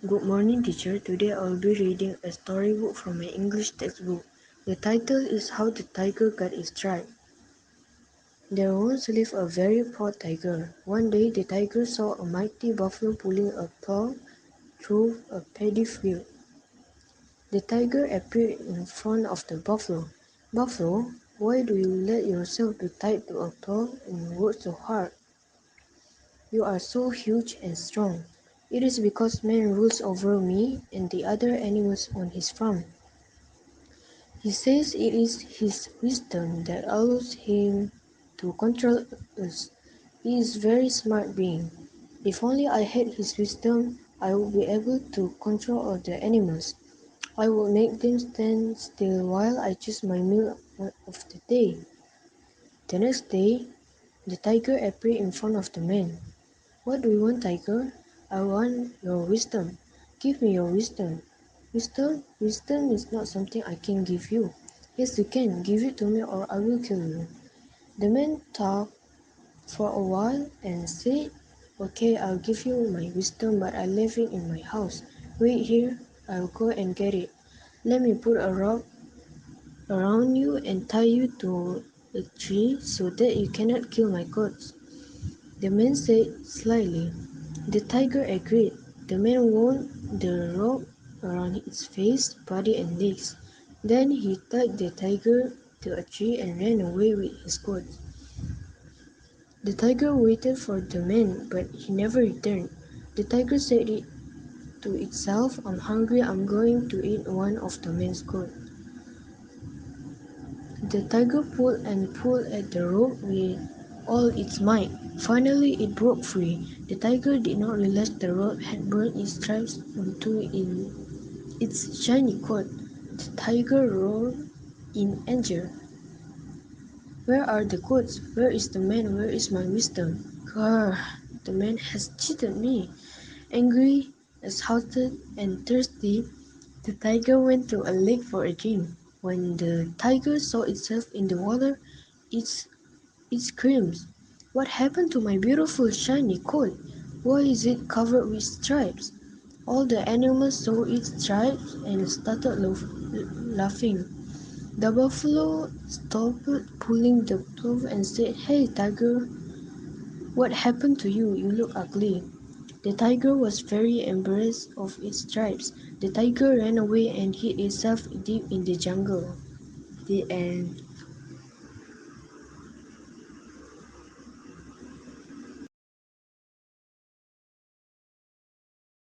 Good morning, teacher. Today I will be reading a storybook from my English textbook. The title is How the Tiger Got Its Stripe. There once lived a very poor tiger. One day the tiger saw a mighty buffalo pulling a plow through a paddy field. The tiger appeared in front of the buffalo. Buffalo, why do you let yourself be tied to a plow and work so hard? You are so huge and strong. It is because man rules over me and the other animals on his farm. He says it is his wisdom that allows him to control us. He is a very smart being. If only I had his wisdom, I would be able to control all the animals. I would make them stand still while I choose my meal of the day. The next day, the tiger appeared in front of the man. What do you want, tiger? I want your wisdom. Give me your wisdom. Wisdom? Wisdom is not something I can give you. Yes, you can. Give it to me or I will kill you. The man talked for a while and said, Okay, I'll give you my wisdom, but I left it in my house. Wait here, I'll go and get it. Let me put a rope around you and tie you to a tree so that you cannot kill my goats. The man said slyly. The tiger agreed. The man wound the rope around its face, body, and legs. Then he tied the tiger to a tree and ran away with his goat. The tiger waited for the man, but he never returned. The tiger said it to itself, I'm hungry, I'm going to eat one of the man's goat. The tiger pulled and pulled at the rope with all its might. Finally, it broke free. The tiger did not realize the rope had burned its stripes onto its shiny coat. The tiger roared in anger. Where are the goats? Where is the man? Where is my wisdom? Grr! The man has cheated me. Angry, exhausted, and thirsty, the tiger went to a lake for a drink. When the tiger saw itself in the water, it screamed, What happened to my beautiful shiny coat? Why is it covered with stripes? All the animals saw its stripes and started laughing. The buffalo stopped pulling the plow and said, Hey, tiger, what happened to you? You look ugly. The tiger was very embarrassed of its stripes. The tiger ran away and hid itself deep in the jungle. The end.